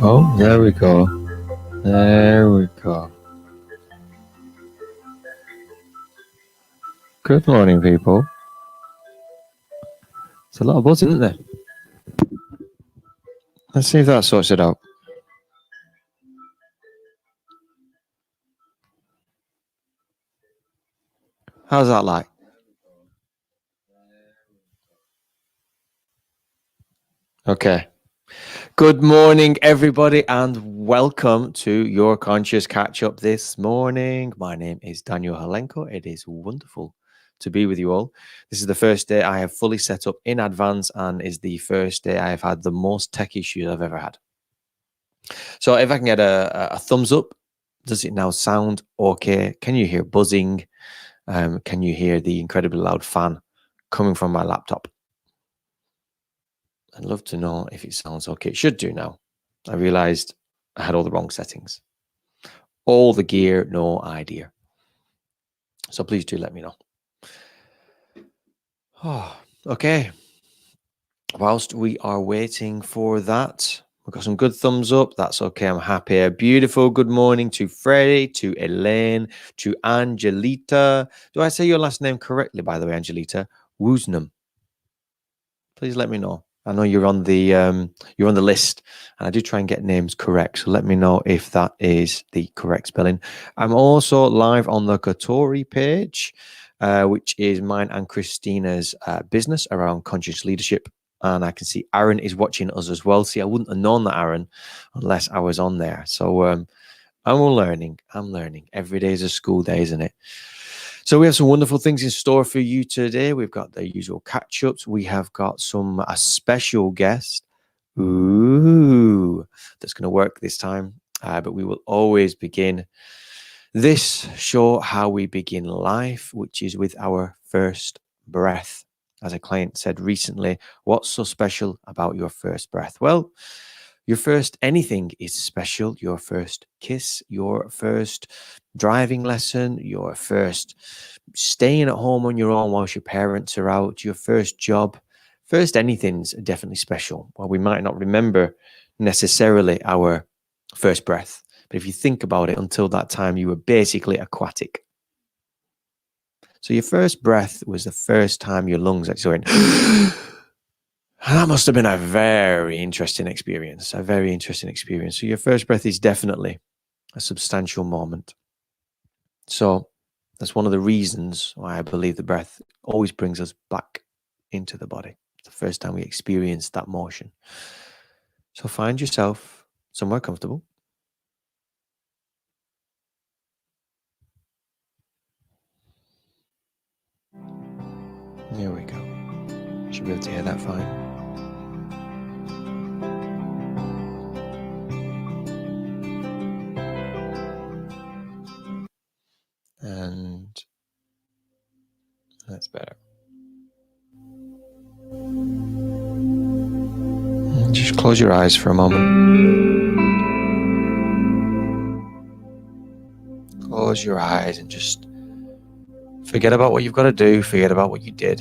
Oh, there we go. There we go. Good morning, people. It's a lot of buzz, isn't there? Let's see if that sorts it out. How's that like? Okay. Good morning, everybody, and welcome to your Conscious Catch-Up this morning. My name is Daniel Halenko. It is wonderful to be with you all. This is the first day I have fully set up in advance and is the first day I have had the most tech issues I've ever had. So if I can get a thumbs up, does it now sound okay? Can you hear buzzing? Can you hear the incredibly loud fan coming from my laptop? I'd love to know if it sounds okay. It should do now. I realized I had all the wrong settings. All the gear, no idea. So please do let me know. Oh, okay. Whilst we are waiting for that, we've got some good thumbs up. That's okay. I'm happy. A beautiful good morning to Freddie, to Elaine, to Angelita. Do I say your last name correctly, by the way, Angelita? Woosnam. Please let me know. I know you're on the list, and I do try and get names correct. So let me know if that is the correct spelling. I'm also live on the Katori page, which is mine and Christina's business around conscious leadership. And I can see Aaron is watching us as well. See, I wouldn't have known that, Aaron, unless I was on there. So I'm learning. Every day is a school day, isn't it? So we have some wonderful things in store for you today. We've got the usual catch-ups. We have got a special guest. Ooh, that's going to work this time. But we will always begin this show how we begin life, which is with our first breath. As a client said recently, what's so special about your first breath? Well, your first anything is special. Your first kiss, your first driving lesson, your first staying at home on your own whilst your parents are out, your first job, first anything's definitely special. While we might not remember necessarily our first breath, but if you think about it, until that time, you were basically aquatic. So your first breath was the first time your lungs actually went. That must have been a very interesting experience. So your first breath is definitely a substantial moment. So that's one of the reasons why I believe the breath always brings us back into the body. It's the first time we experience that motion. So find yourself somewhere comfortable. There we go. You should be able to hear that fine. And Just close your eyes for a moment. Close your eyes and just forget about what you've got to do. Forget about what you did.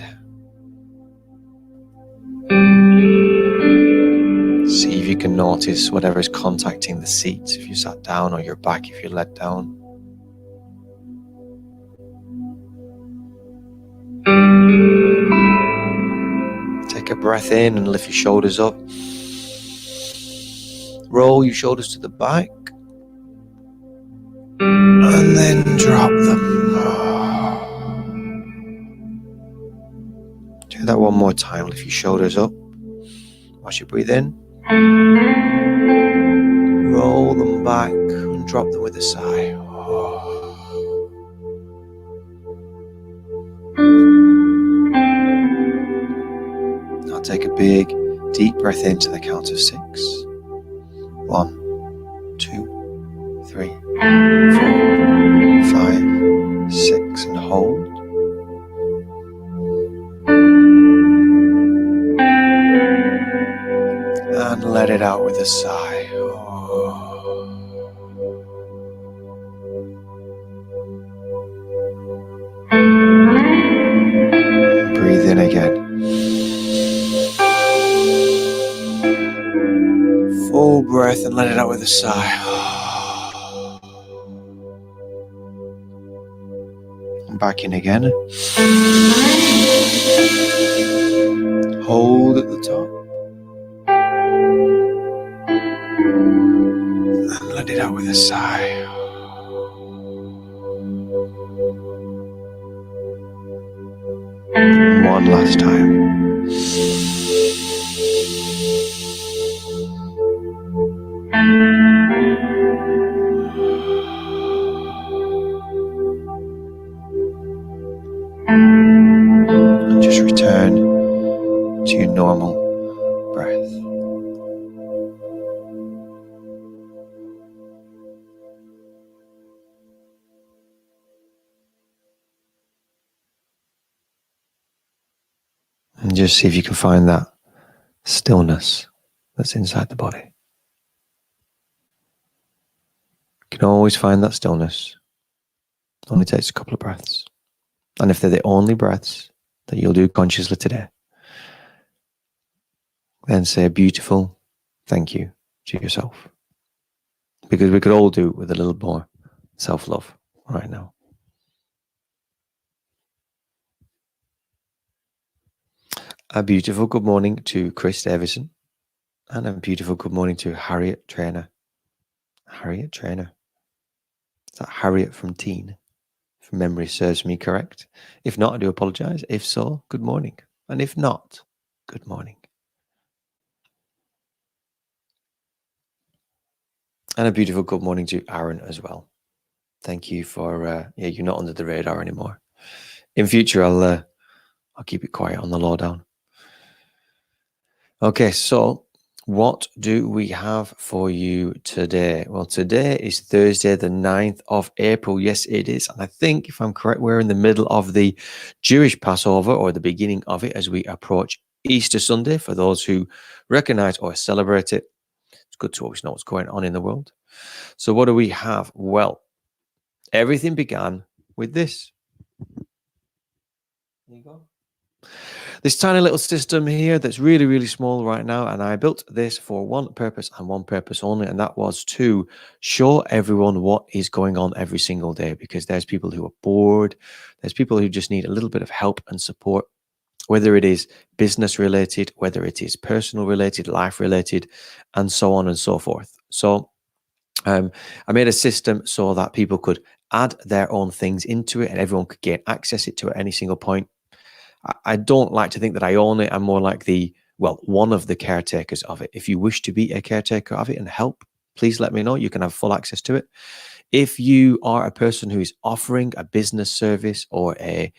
See if you can notice whatever is contacting the seats if you sat down, or your back if you're let down. Take a breath in and lift your shoulders up. Roll your shoulders to the back. And then drop them. Do that one more time. Lift your shoulders up. As you breathe in. Roll them back and drop them with a sigh. Now take a big, deep breath into the count of 6. 1, 2, 3, 4, 5, 6, and hold. And let it out with a sigh. Breathe in again. Full breath and let it out with a sigh. And back in again. Hold at the top. And let it out with a sigh. One last time. And just return to your normal breath. And just see if you can find that stillness that's inside the body. You can always find that stillness. It only takes a couple of breaths. And if they're the only breaths that you'll do consciously today, then say a beautiful thank you to yourself. Because we could all do with a little more self-love right now. A beautiful good morning to Chris Davison, and a beautiful good morning to Harriet Trainer. Harriet Trainer. Is that Harriet from Teen? If memory serves me correct. If not, I do apologize. If so, good morning. And if not, good morning. And a beautiful good morning to Aaron as well. Thank you for, you're not under the radar anymore. In future, I'll keep it quiet on the lowdown. Okay, so what do we have for you today? Well, today is Thursday, the 9th of April. Yes, it is. And I think, if I'm correct, we're in the middle of the Jewish Passover, or the beginning of it, as we approach Easter Sunday, for those who recognize or celebrate it. It's good to always know what's going on in the world. So what do we have? Well, everything began with this. There you go. This tiny little system here that's really, really small right now. And I built this for one purpose and one purpose only. And that was to show everyone what is going on every single day, because there's people who are bored. There's people who just need a little bit of help and support, whether it is business related, whether it is personal related, life related, and so on and so forth. So I made a system so that people could add their own things into it and everyone could gain access to it at any single point. I don't like to think that I own it. I'm more like one of the caretakers of it. If you wish to be a caretaker of it and help, please let me know. You can have full access to it. If you are a person who is offering a business service or a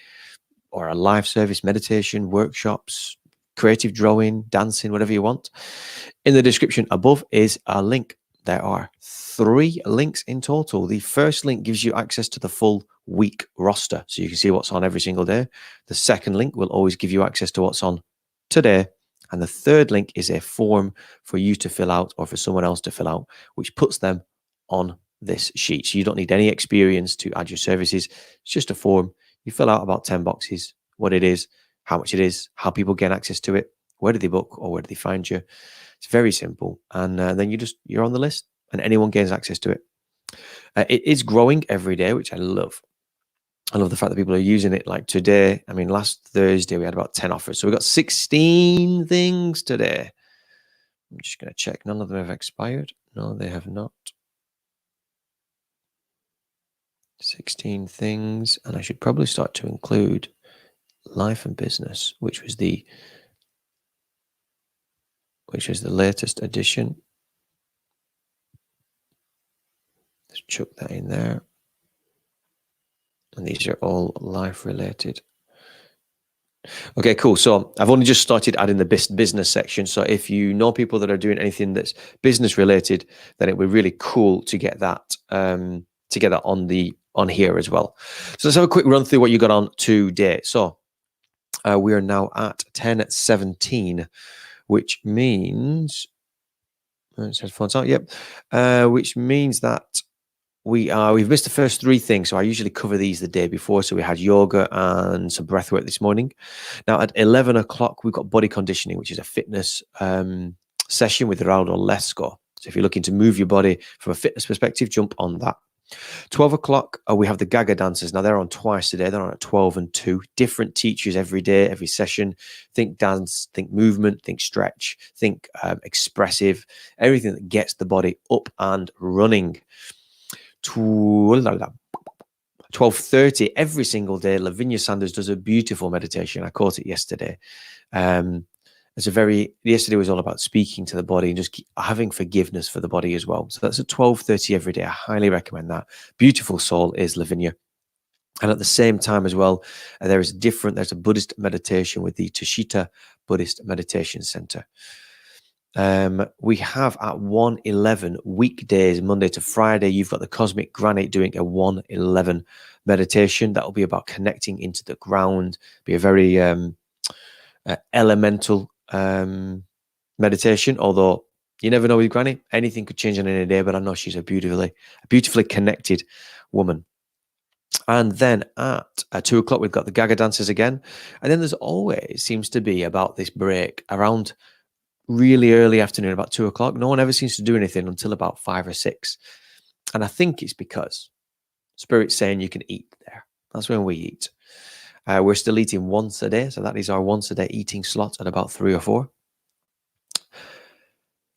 live service, meditation, workshops, creative drawing, dancing, whatever you want, in the description above is a link. There are 3 links in total. The first link gives you access to the full week roster, so you can see what's on every single day. The second link will always give you access to what's on today. And the third link is a form for you to fill out or for someone else to fill out, which puts them on this sheet. So you don't need any experience to add your services. It's just a form. You fill out about 10 boxes, what it is, how much it is, how people gain access to it, where do they book or where do they find you. It's very simple. And then you're on the list and anyone gains access to it. It is growing every day, which I love. I love the fact that people are using it. Like today, I mean, last Thursday, we had about 10 offers. So we got 16 things today. I'm just going to check. None of them have expired. No, they have not. 16 things. And I should probably start to include life and business, which was the latest edition. Let's chuck that in there. And these are all life related. Okay, cool. So I've only just started adding the business section. So if you know people that are doing anything that's business related, then it would be really cool to get that on here as well. So let's have a quick run through what you got on today. So we are now at 10:17, which means headphones out. Yep, which means that we've missed the first three things. So I usually cover these the day before. So we had yoga and some breath work this morning. Now at 11 o'clock, we've got body conditioning, which is a fitness session with Raudo Lesko. So if you're looking to move your body from a fitness perspective, jump on that. 12 o'clock, we have the Gaga dancers. Now they're on twice today. They're on at 12 and 2. Different teachers every day, every session. Think dance, think movement, think stretch, think expressive, everything that gets the body up and running. 12:30 every single day. Lavinia Sanders does a beautiful meditation. I caught it yesterday. Yesterday was all about speaking to the body and just having forgiveness for the body as well. So that's at 12:30 every day. I highly recommend that. Beautiful soul is Lavinia. And at the same time as well, there's a Buddhist meditation with the Tushita Buddhist Meditation Center. We have at 1:11 weekdays, Monday to Friday, you've got the Cosmic Granite doing a 1:11 meditation. That will be about connecting into the ground, be a very elemental meditation, although you never know with Granny, anything could change on any day, but I know she's a beautifully connected woman. And then at 2 o'clock, we've got the Gaga dancers again. And then there's always seems to be about this break around really early afternoon, about 2 o'clock. No one ever seems to do anything until about 5 or 6. And I think it's because Spirit's saying you can eat there. That's when we eat. We're still eating once a day. So that is our once a day eating slot at about 3 or 4.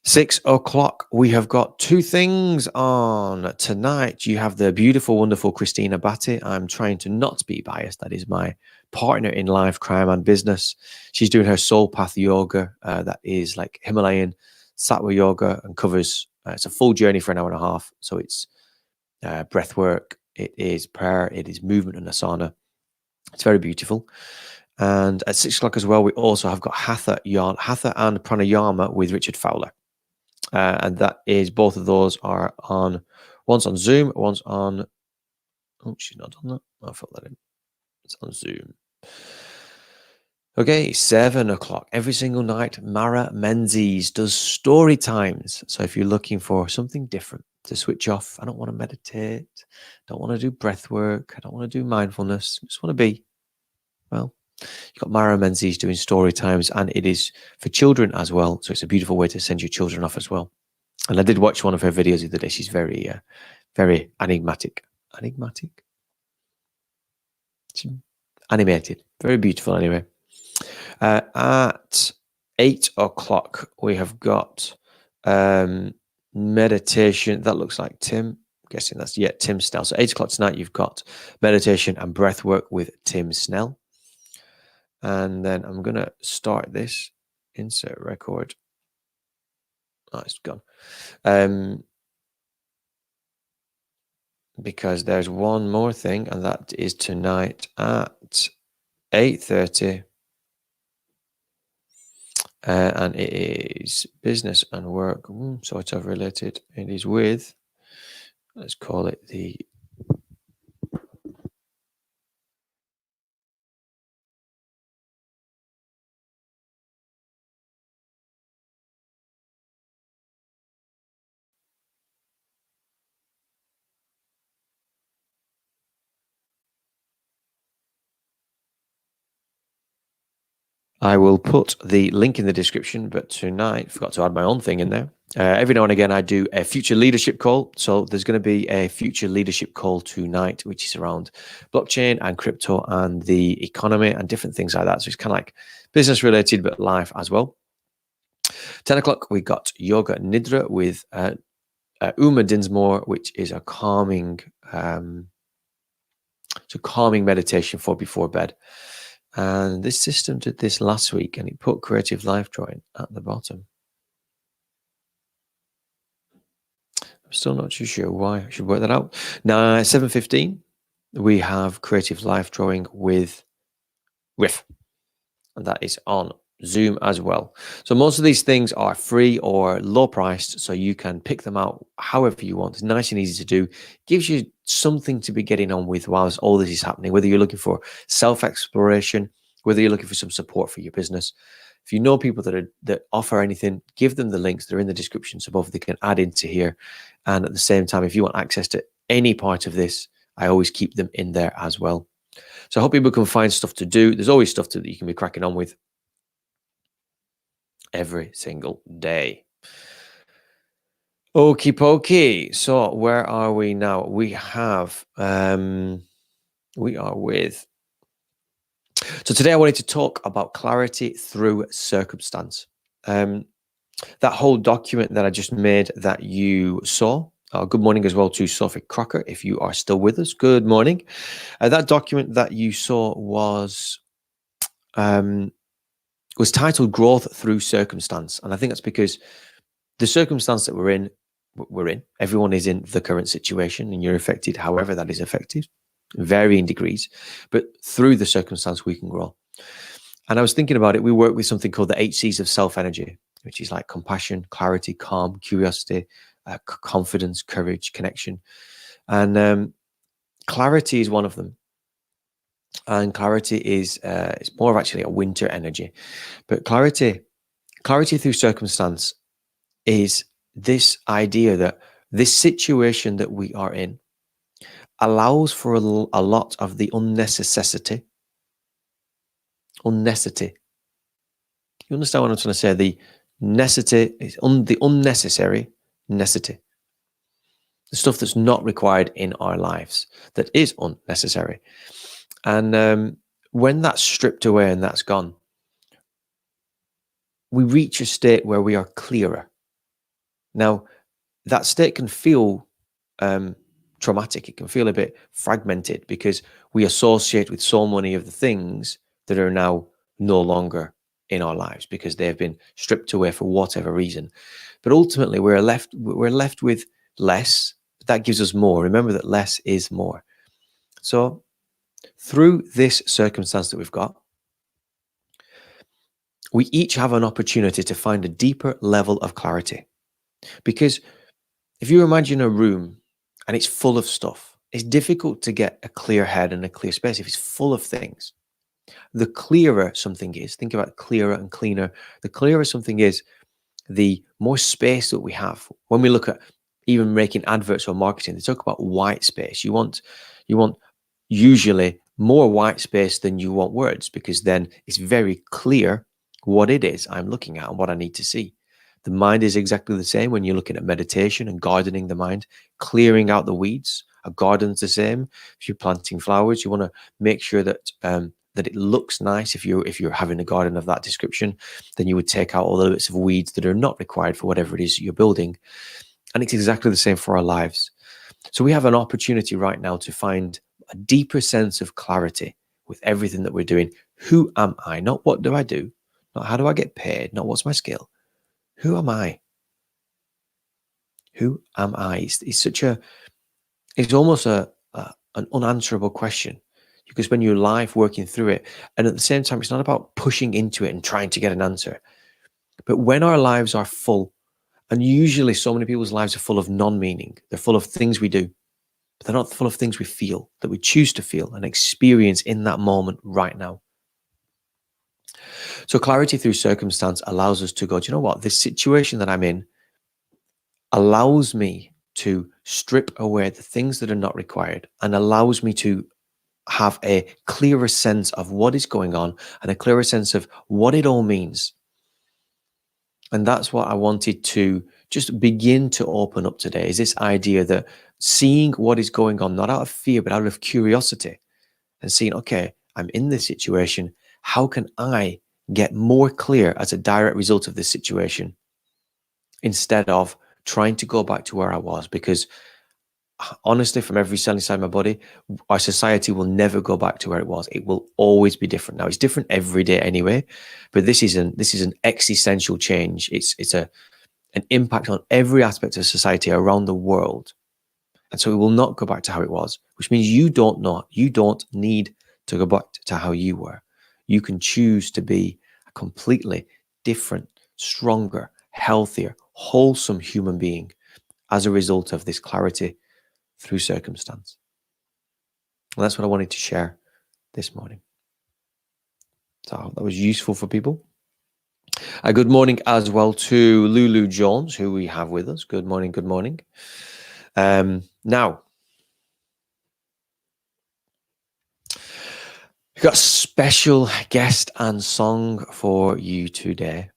6 o'clock, we have got 2 things on tonight. You have the beautiful, wonderful Christina Bhatti. I'm trying to not be biased. That is my partner in life, crime and business. She's doing her soul path yoga. That is like Himalayan Sattva yoga and covers, it's a full journey for an hour and a half. So it's breath work, it is prayer, it is movement and asana. It's very beautiful. And at 6 o'clock as well, we also have got Hatha and Pranayama with Richard Fowler. And that is, both of those are on, one's on Zoom, one's on, oh, she's not on that. I'll fill that in. It's on Zoom. Okay, 7 o'clock. Every single night, Mara Menzies does story times. So if you're looking for something different to switch off, I don't want to meditate, don't want to do breath work, I don't want to do mindfulness, I just want to be, well, you've got Mara Menzies doing story times, and it is for children as well. So it's a beautiful way to send your children off as well. And I did watch one of her videos the other day. She's very, very enigmatic. It's animated. Very beautiful anyway. At 8 o'clock, we have got meditation. That looks like Tim. I'm guessing that's, Tim Snell. So 8 o'clock tonight, you've got meditation and breath work with Tim Snell. And then I'm going to start this. Insert record. Oh, it's gone. Because there's one more thing, and that is tonight at 8:30. And it is business and work, sort of related. It is with, let's call it the I will put the link in the description, but tonight, forgot to add my own thing in there. Every now and again, I do a future leadership call. So there's going to be a future leadership call tonight, which is around blockchain and crypto and the economy and different things like that. So it's kind of like business related, but life as well. 10 o'clock, we got Yoga Nidra with Uma Dinsmore, which is a calming, meditation for before bed. And this system did this last week, and it put Creative Life Drawing at the bottom. I'm still not too sure why. I should work that out. Now, 7:15, we have Creative Life Drawing with Riff, and that is on Zoom as well. So most of these things are free or low priced, so you can pick them out however you want. It's nice and easy to do. Gives you something to be getting on with whilst all this is happening, whether you're looking for self-exploration, whether you're looking for some support for your business. If you know people that offer anything, give them the links. They're in the descriptions above. They can add into here. And at the same time, if you want access to any part of this, I always keep them in there as well. So I hope people can find stuff to do. There's always stuff that you can be cracking on with every single day. Okie pokey. So where are we now? We are with. So today I wanted to talk about clarity through circumstance. That whole document that I just made that you saw. Good morning as well to Sophie Crocker, if you are still with us. Good morning. That document that you saw was titled Growth Through Circumstance. And I think that's because the circumstance that we're in, everyone is in the current situation, and you're affected however that is affected, varying degrees. But through the circumstance, we can grow. And I was thinking about it. We work with something called the 8 C's of self-energy, which is like compassion, clarity, calm, curiosity, confidence, courage, connection. And clarity is one of them. And clarity is it's more of actually a winter energy. But clarity through circumstance is this idea that this situation that we are in allows for a lot of the unnecessity. You understand what I'm trying to say? The necessity is the unnecessary necessity. The stuff that's not required in our lives, that is unnecessary. And when that's stripped away and that's gone, we reach a state where we are clearer. Now, that state can feel traumatic. It can feel a bit fragmented because we associate with so many of the things that are now no longer in our lives because they've been stripped away for whatever reason. But ultimately, we're left with less. That gives us more. Remember that less is more. So through this circumstance that we've got, we each have an opportunity to find a deeper level of clarity. Because if you imagine a room and it's full of stuff, it's difficult to get a clear head and a clear space if it's full of things. The clearer something is, think about clearer and cleaner, the clearer something is, the more space that we have. When we look at even making adverts or marketing, they talk about white space. You want usually more white space than you want words, because then it's very clear what it is I'm looking at and what I need to see. The mind is exactly the same when you're looking at meditation and gardening the mind, clearing out the weeds. A garden's the same. If you're planting flowers, you want to make sure that that it looks nice. If you're having a garden of that description, then you would take out all the bits of weeds that are not required for whatever it is you're building. And it's exactly the same for our lives. So we have an opportunity right now to find a deeper sense of clarity with everything that we're doing. Who am I? Not what do I do? Not how do I get paid? Not what's my skill? Who am I? Who am I? It's almost an unanswerable question, because when you're live working through it, and at the same time, it's not about pushing into it and trying to get an answer. But when our lives are full, and usually so many people's lives are full of non-meaning, they're full of things we do, but they're not full of things we feel, that we choose to feel and experience in that moment right now. So clarity through circumstance allows us to go, do you know what? This situation that I'm in allows me to strip away the things that are not required, and allows me to have a clearer sense of what is going on and a clearer sense of what it all means. And that's what I wanted to just begin to open up today, is this idea that seeing what is going on, not out of fear, but out of curiosity, and seeing, okay, I'm in this situation. How can I get more clear as a direct result of this situation, instead of trying to go back to where I was? Because honestly, from every cell inside my body, our society will never go back to where it was. It will always be different. Now, it's different every day anyway, but this is an existential change. It's an impact on every aspect of society around the world. And so it will not go back to how it was, which means you don't need to go back to how you were. You can choose to be a completely different, stronger, healthier, wholesome human being as a result of this clarity through circumstance. And that's what I wanted to share this morning. So I hope that was useful for people. Good morning as well to Lulu Jones, who we have with us. Good morning, good morning. Now, we've got a special guest and song for you today.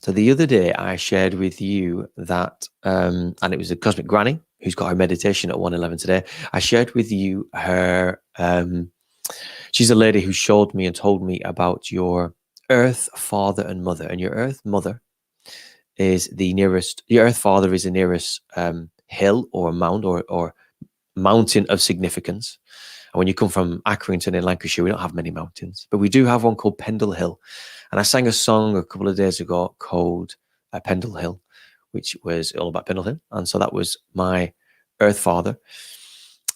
So the other day I shared with you that, and it was a Cosmic Granny who's got her meditation at 1:11 today. I shared with you her, she's a lady who showed me and told me about your Earth Father and Mother. And your Earth Mother is the nearest, your Earth Father is the nearest hill or mound or mountain of significance. And when you come from Accrington in Lancashire, we don't have many mountains, but we do have one called Pendle Hill. And I sang a song a couple of days ago called Pendle Hill, which was all about Pendle Hill. And so that was my Earth Father.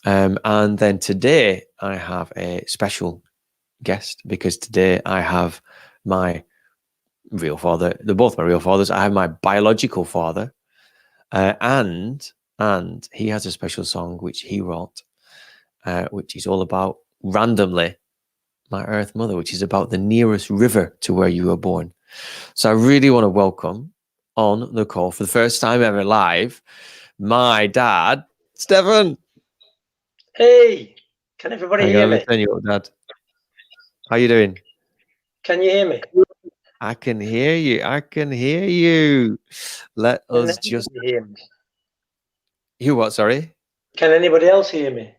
And then today I have a special guest, because today I have my real father. They're both my real fathers. I have my biological father, and he has a special song which he wrote, which is all about, randomly, my Earth Mother, which is about the nearest river to where you were born. So I really want to welcome on the call for the first time ever live, my dad, Stefan. Hey, can everybody hear me? Turn you up, Dad. How you doing? Can you hear me? I can hear you. I can hear you. Let us just hear me? You what? Sorry. Can anybody else hear me?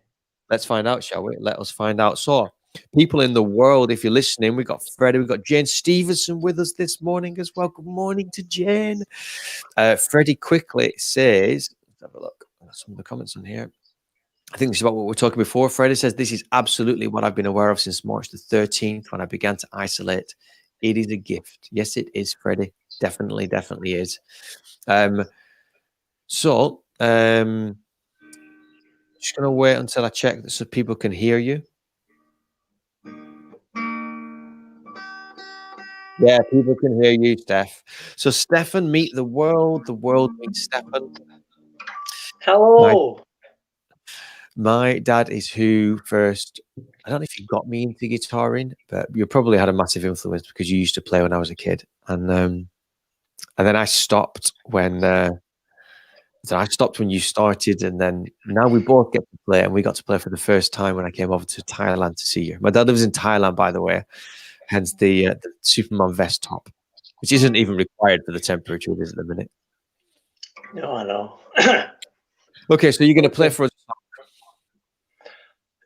Let's find out, shall we? Let us find out. So, people in the world, if you're listening, we've got Freddie, we've got Jane Stevenson with us this morning as well. Good morning to Jane. Freddie quickly says, let's have a look. Some of the comments on here. I think this is about what we were talking before. Freddie says, this is absolutely what I've been aware of since March the 13th when I began to isolate. It is a gift. Yes, it is, Freddie. Definitely, definitely is. Just going to wait until I check that so people can hear you. Yeah, people can hear you, Steph. So Stefan, meet the world meets Stefan. Hello. My dad is who first, I don't know if you got me into guitaring, but you probably had a massive influence because you used to play when I was a kid. And then I stopped when you started, and then now we both get to play, and we got to play for the first time when I came over to Thailand to see you. My dad lives in Thailand, by the way, hence the Superman vest top, which isn't even required for the temperature it is at the minute. No, I know. Okay, so you're going to play for us.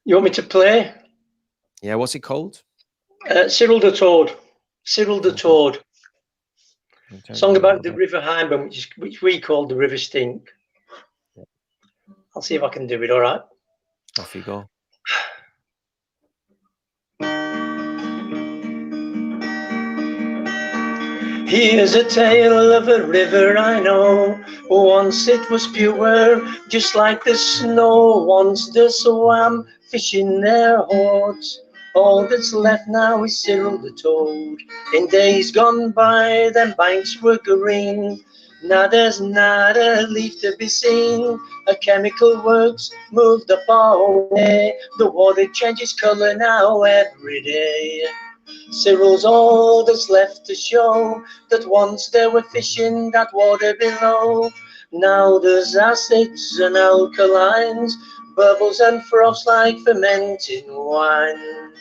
You want me to play? Yeah, what's it called? Cyril the Toad. Cyril the Toad. Song about the River Hyndburn, which we call the River Stink. I'll see if I can do it, all right? Off you go. Here's a tale of a river I know. Once it was pure, just like the snow. Once there swam fish in their hordes. All that's left now is Cyril the Toad. In days gone by, them banks were green. Now there's not a leaf to be seen. A chemical works moved up our way. The water changes colour now every day. Cyril's all that's left to show that once there were fish in that water below. Now there's acids and alkalines, bubbles and froths like fermenting wine.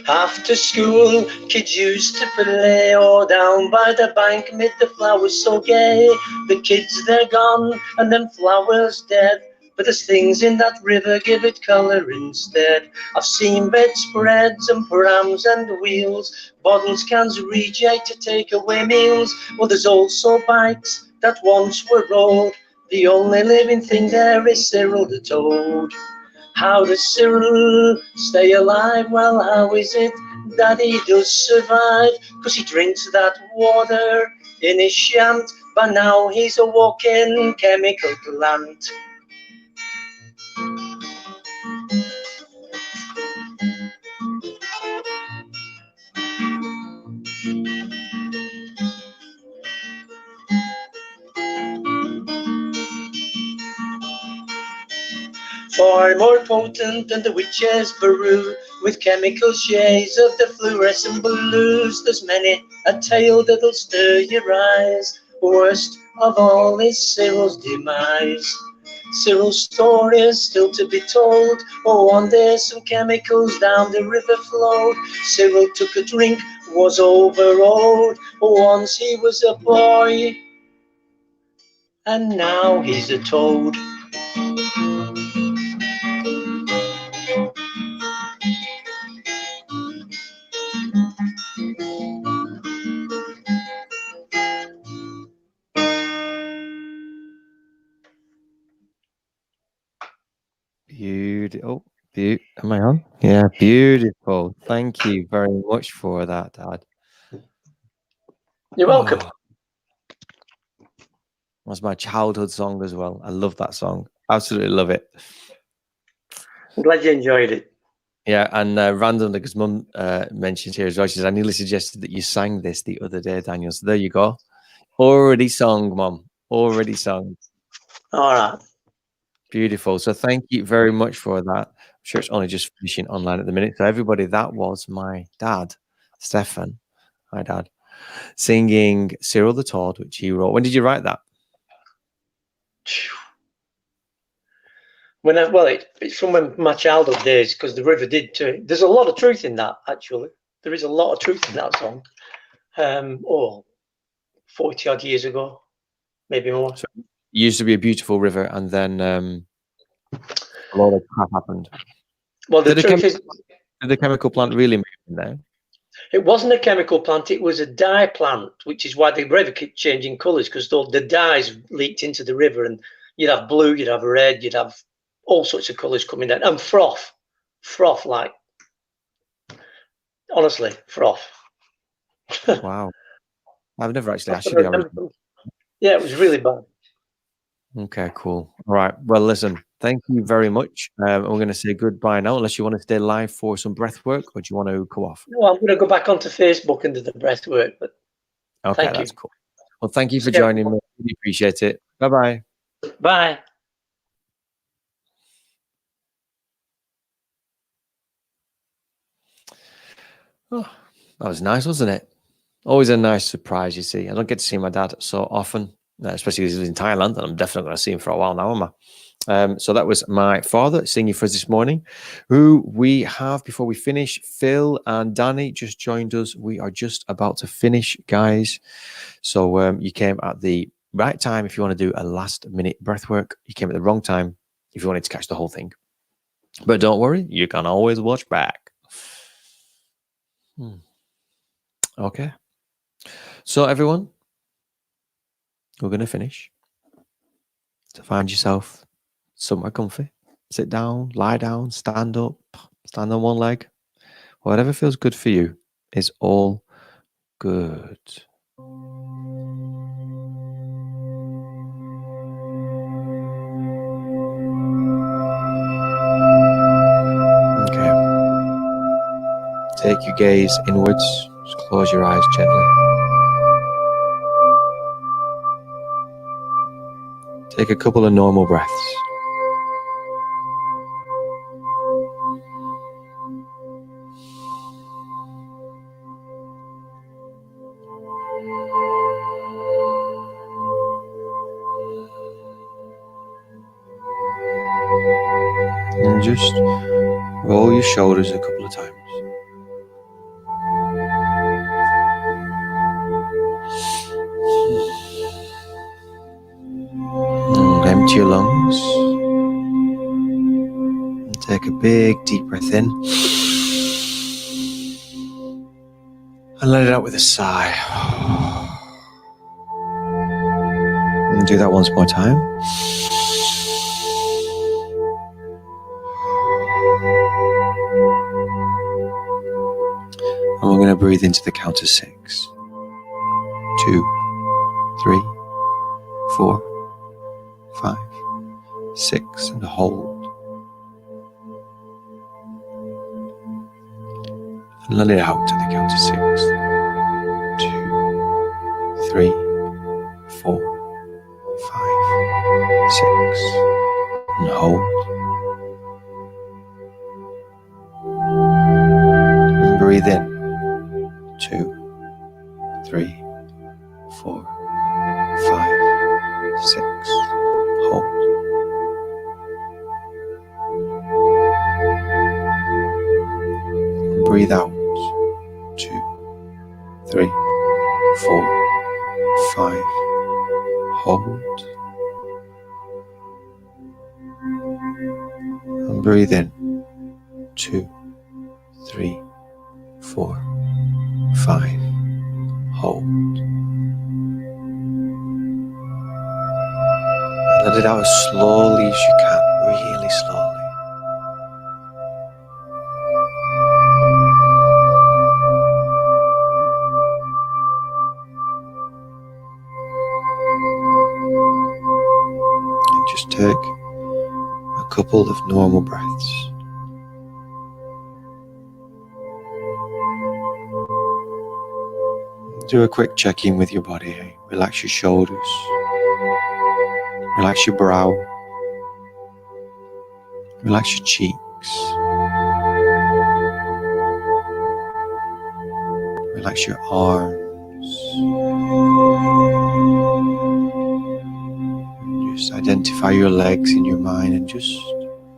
After school, kids used to play all down by the bank mid the flowers so gay. The kids they're gone and them flowers dead, but there's things in that river give it colour instead. I've seen bedspreads and prams and wheels, bottles, cans, reject to take away meals. Well, there's also bikes that once were rowed. The only living thing there is Cyril the Toad. How does Cyril stay alive? Well, how is it that he does survive? 'Cause he drinks that water in his shant, but now he's a walking chemical plant. Far more potent than the witch's brew, with chemical shades of the fluorescent blues. There's many a tale that'll stir your eyes. Worst of all is Cyril's demise. Cyril's story is still to be told. Oh, one day some chemicals down the river flowed. Cyril took a drink, was overawed. Once he was a boy, and now he's a toad. Beautiful. Am I on? Yeah, beautiful. Thank you very much for that, Dad. You're welcome. That's my childhood song as well. I love that song. Absolutely love it. I'm glad you enjoyed it. Yeah, and randomly, because Mum mentions here as well, she says, I nearly suggested that you sang this the other day, Daniel. So there you go. Already sung, Mum. Already sung. All right. Beautiful. So thank you very much for that. I'm sure it's only just finishing online at the minute. So everybody, that was my dad, Stefan, my dad, singing Cyril the Toad, which he wrote. When did you write that? It's from my childhood days, because the river did too. There's a lot of truth in that, actually. There is a lot of truth in that song. 40 odd years ago, maybe more. So it used to be a beautiful river, and then a lot of crap happened. Well, the truth is, did the chemical plant really move in there? It wasn't a chemical plant, it was a dye plant, which is why the river kept changing colours, because the dyes leaked into the river, and you'd have blue, you'd have red, you'd have all sorts of colours coming down, and froth, like, honestly, froth. Wow. I've never actually asked you the Yeah, it was really bad. Okay, cool. All right. Well, listen, thank you very much. We're going to say goodbye now, unless you want to stay live for some breath work, or do you want to go off? No, I'm going to go back onto Facebook and do the breath work. But okay, that's cool. Well, thank you for joining me. Really appreciate it. Bye-bye. Bye. Oh, that was nice, wasn't it? Always a nice surprise, you see. I don't get to see my dad so often, especially because he's in Thailand, and I'm definitely going to see him for a while now, am I? So that was my father singing for us this morning. Who we have, before we finish, Phil and Danny just joined us. We are just about to finish, guys. So you came at the right time if you want to do a last minute breath work. You came at the wrong time if you wanted to catch the whole thing. But don't worry, you can always watch back. Okay. So everyone, we're going to finish. So find yourself somewhere comfy. Sit down, lie down, stand up, stand on one leg. Whatever feels good for you is all good. Okay. Take your gaze inwards. Just close your eyes gently. Take a couple of normal breaths. and just roll your shoulders a couple of times. And empty your lungs. And take a big deep breath in. And let it out with a sigh. And do that once more time. And we're going to breathe into the count of 6. 2, 3, 4, 5, 6, and hold. And let it out to the count of 6. 2, 3, 4, 5, 6, and hold. And breathe in. 2, 3, 4, 5, 6. Hold. And breathe out. 2, 3, 4, 5. Hold. And breathe in. 2, 3, 4, 5. Hold. And let it out as slowly as you can, really slowly. And just take a couple of normal breaths. Do a quick check-in with your body. Relax your shoulders. Relax your brow. Relax your cheeks. Relax your arms. Just identify your legs in your mind and just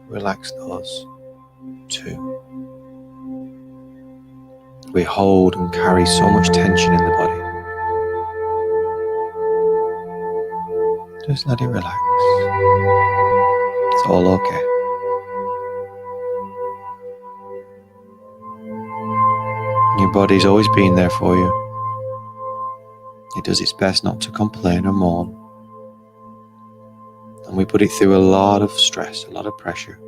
relax those too. We hold and carry so much tension in the body. Just let it relax. It's all okay. Your body's always been there for you. It does its best not to complain or mourn. And we put it through a lot of stress, a lot of pressure.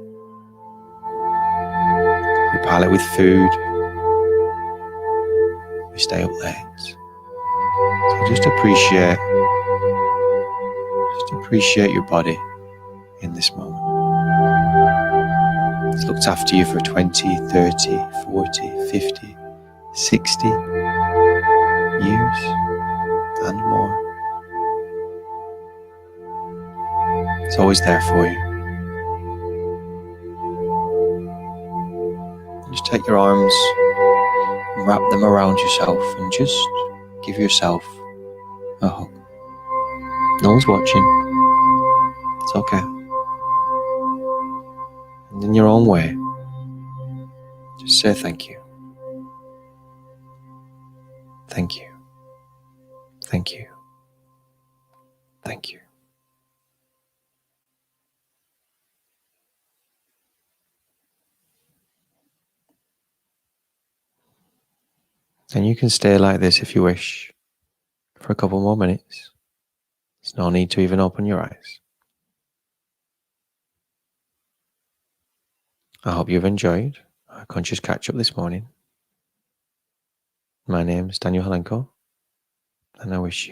We pile it with food. We stay up late. So just appreciate your body in this moment. It's looked after you for 20, 30, 40, 50, 60 years and more. It's always there for you. Just take your arms and wrap them around yourself and just give yourself a hug. No one's watching. It's okay. And in your own way, just say thank you. Thank you. Thank you. Thank you. And you can stay like this if you wish for a couple more minutes. There's no need to even open your eyes. I hope you've enjoyed our conscious catch-up this morning. My name is Daniel Halenko, and I wish you